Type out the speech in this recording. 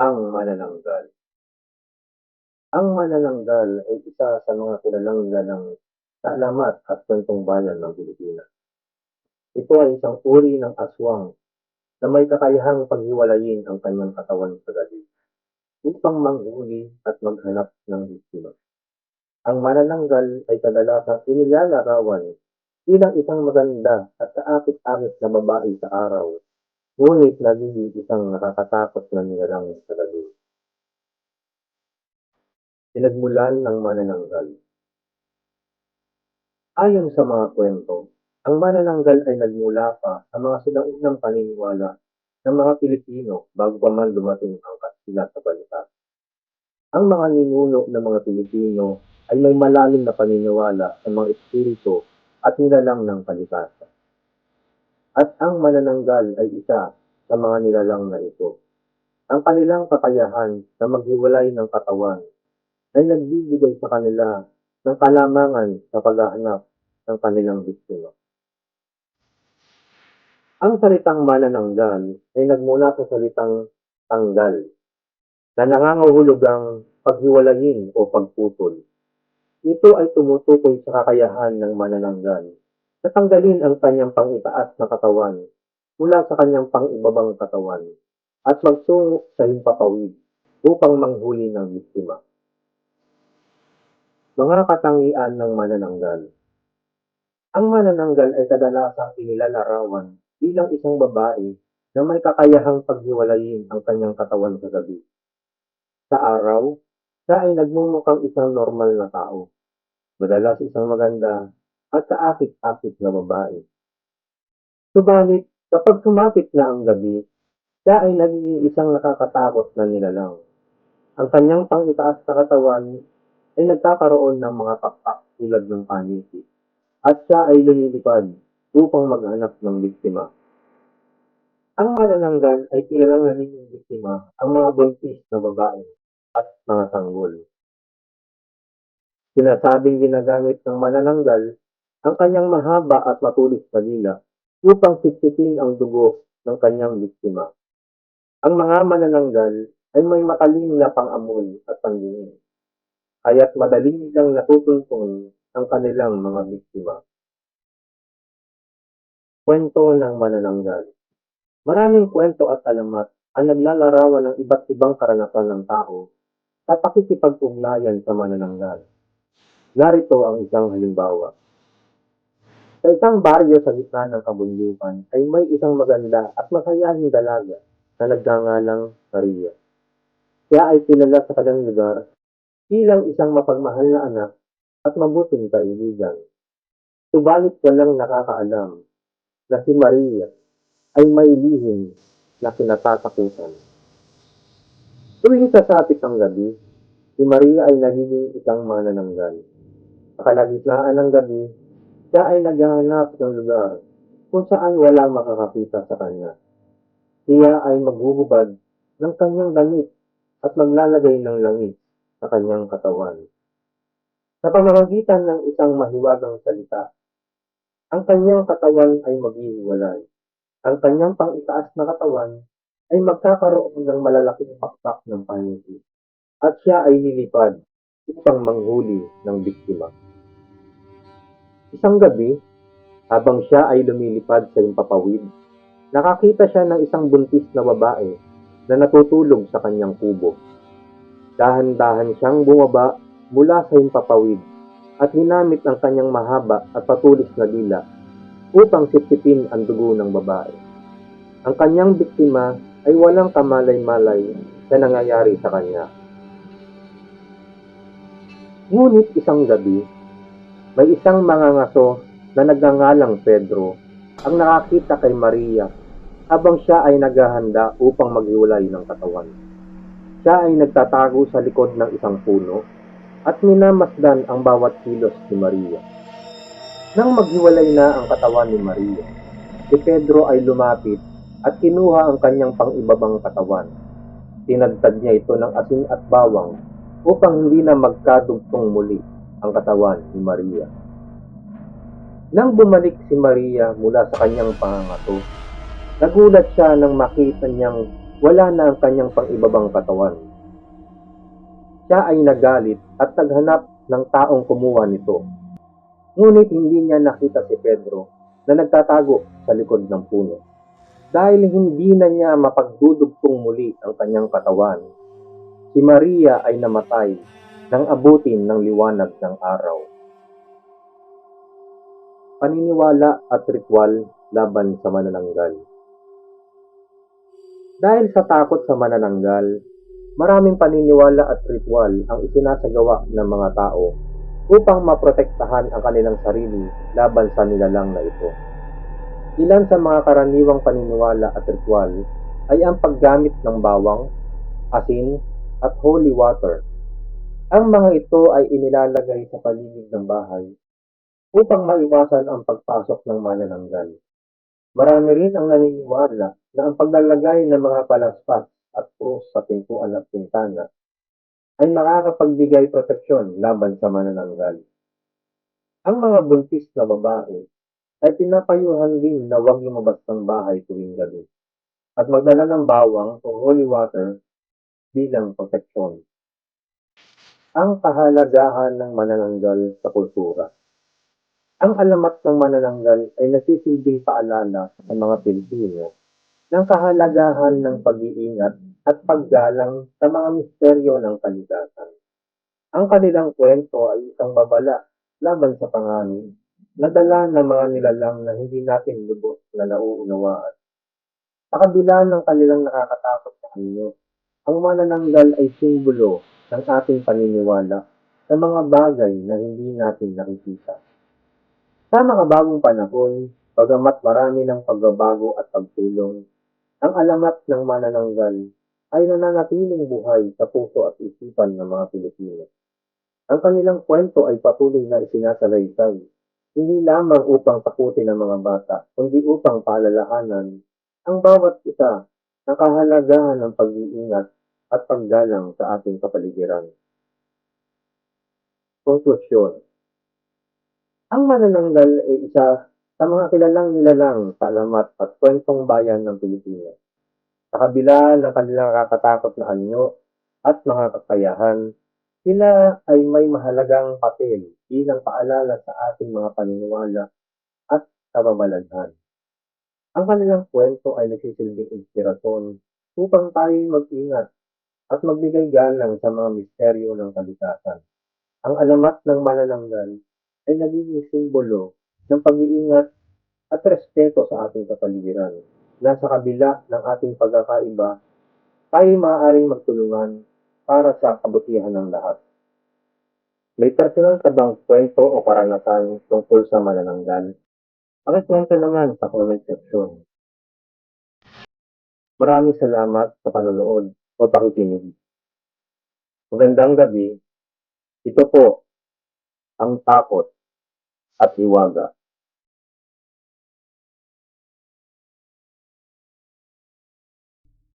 Ang manananggal. Ang manananggal ay isa sa mga kilalang nilalang sa alamat at kwentong bayan ng Pilipinas. Ito ay isang uri ng aswang na may kakayahang paghiwalayin ang kanyang katawan sa gabi upang manghuli at maghanap ng biktima. Ang manananggal ay kadalasang inilalarawan bilang isang maganda at kaakit-akit na babae sa araw, ngunit nagiging isang nakakatakot na nilalang sa gabi. Pinagmulan ng manananggal. Ayon sa mga kwento, ang manananggal ay nagmula pa sa mga sinaunang paniniwala ng mga Pilipino bago pa man dumating ang Kastila sa bansa. Ang mga ninuno ng mga Pilipino ay may malalim na paniniwala sa mga espiritu at nilalang ng kalikasan. At ang manananggal ay isa sa mga nilalang na ito. Ang kanilang kakayahan na maghiwalay ng katawan ay nagbibigay sa kanila ng kalamangan sa paghahanap ng kanilang biktima. Ang salitang manananggal ay nagmula sa salitang tanggal na nangangahulugang paghiwalayin o pagputol. Ito ay tumutukoy sa kakayahan ng manananggal na tanggalin ang kanyang pang-itaas na katawan mula sa kanyang pang-ibabang katawan at magsungo sa himpapawid upang manghuli ng biktima. Mga katangian ng manananggal. Ang manananggal ay kadalasang inilalarawan bilang isang babae na may kakayahang paghiwalayin ang kanyang katawan sa gabi. Sa araw, siya ay nagmumukhang isang normal na tao, madalas isang maganda at kaakit-akit na babae. Subalit, kapag sumapit na ang gabi, siya ay nagiging isang nakakatakot na nilalang. Ang kanyang pang-itaas na katawan ay nagkakaroon ng mga pakpak tulad ng paniki, at siya ay lumilipad upang maghanap ng biktima. Ang manananggal ay kilalang nagiging biktima ang mga buntis na babae at mga sanggol. Sinasabing ginagamit ng manananggal ang kanyang mahaba at matulis na dila upang sipsipin ang dugo ng kanyang biktima. Ang mga manananggal ay may matalim na pang-amoy at panlingin, kaya't madali nilang natutungtong ang kanilang mga biktima. Kwento ng manananggal. Maraming kwento at alamat ang naglalarawan ng iba't ibang karanasan ng tao sa pakikipag-ugnayan sa manananggal. Narito ang isang halimbawa. Sa isang baryo sa gitna ng kabundukan ay may isang maganda at masayahin dalaga na nagngangalang Maria. Siya ay kilala sa kanyang lugar bilang isang mapagmahal na anak at mabuting kaibigan. Subalit walang nakakaalam na si Maria ay may lihim na kinatatakutan. Tuwing sasapit ang gabi, si Maria ay nagiging isang manananggal. Sa kalagitnaan ng gabi, siya ay naghahanap ng lugar kung saan walang makakakita sa kanya. Siya ay maghuhubad ng kanyang damit at maglalagay ng langis sa kanyang katawan. Sa pamamagitan ng isang mahiwagang salita, ang kanyang katawan ay maghihiwalay. Ang kanyang pang-itaas na katawan ay magkakaroon ng malalaking pakpak ng paniki at siya ay lilipad upang manghuli ng biktima. Isang gabi, habang siya ay lumilipad sa himpapawid, nakakita siya ng isang buntis na babae na natutulog sa kanyang kubo. Dahan-dahan siyang bumaba mula sa himpapawid at ginamit ang kanyang mahaba at patulis na dila upang sipsipin ang dugo ng babae. Ang kanyang biktima ay walang kamalay-malay na nangyayari sa kanya. Ngunit isang gabi, may isang mangangaso na nagngangalang Pedro ang nakakita kay Maria habang siya ay naghahanda upang maghiwalay ng katawan. Siya ay nagtatago sa likod ng isang puno at minamasdan ang bawat kilos ni Maria. Nang maghiwalay na ang katawan ni Maria, si Pedro ay lumapit at kinuha ang kanyang pang-ibabang katawan. Tinadtad niya ito ng asin at bawang upang hindi na magkadugtong muli ang katawan ni Maria. Nang bumalik si Maria mula sa kanyang pangangaso, nagulat siya nang makita niyang wala na ang kanyang pang-ibabang katawan. Siya ay nagalit at naghanap ng taong kumuha nito. Ngunit hindi niya nakita si Pedro na nagtatago sa likod ng puno. Dahil hindi na niya mapagdudugtong muli ang kanyang katawan, si Maria ay namatay nang abutin ng liwanag ng araw. Paniniwala at ritual laban sa manananggal. Dahil sa takot sa manananggal, maraming paniniwala at ritual ang isinasagawa ng mga tao upang maprotektahan ang kanilang sarili laban sa nilalang na ito. Ilan sa mga karaniwang paniniwala at ritual ay ang paggamit ng bawang, asin, at holy water. Ang mga ito ay inilalagay sa paligid ng bahay upang maiwasan ang pagpasok ng manananggal. Marami rin ang naniniwala na ang paglalagay ng mga palaspas at krus sa pintuan at pintana ay makakapagbigay proteksyon laban sa manananggal. Ang mga buntis na babae ay pinapayuhan din na huwag lumabas ng bahay tuwing gabi at magdala ng bawang o holy water bilang proteksyon. Ang kahalagahan ng manananggal sa kultura. Ang alamat ng manananggal ay nasisilbing paalala sa mga Pilipino ng kahalagahan ng pag-iingat at paggalang sa mga misteryo ng kalikasan. Ang kanilang kwento ay isang babala laban sa panganib na dala ng mga nilalang na hindi natin lubos na nauunawaan. Sa kabila ng kanilang nakakatakot sa anyo, ang manananggal ay simbolo ng ating paniniwala sa mga bagay na hindi natin nakikita. Sa mga bagong panahon, bagamat marami ng pagbabago at pagtulong, ang alamat ng manananggal ay nananatiling buhay sa puso at isipan ng mga Pilipino. Ang kanilang kwento ay patuloy na isinasalaysay, hindi lamang upang takutin ang mga bata, kundi upang paalalahanan ang bawat isa ng kahalagahan ng pag-iingat at paggalang sa ating kapaligiran. Konklusyon. Ang manananggal ay isa sa mga kilalang nilalang sa alamat at kwentong bayan ng Pilipinas. Sa kabila ng kanilang nakakatakot na anyo at mga kakayahan, sila ay may mahalagang papel bilang paalala sa ating mga paniniwala at kababalaghan. Ang kanilang kwento ay nagsisilbing inspirasyon upang tayo mag-ingat at magbigay galang sa mga misteryo ng kalikasan. Ang alamat ng manananggal ay nagiging simbolo ng pag-iingat at respeto sa ating kapaligiran. Na sa kabila ng ating pagkakaiba, tayo maaaring magtulungan para sa kabutihan ng lahat. May personal ka bang kwento o karanasan tungkol sa manananggal? Pakikwento naman sa comment section. Maraming salamat sa panonood o pakikinig. Magandang gabi. Ito po ang takot at hiwaga.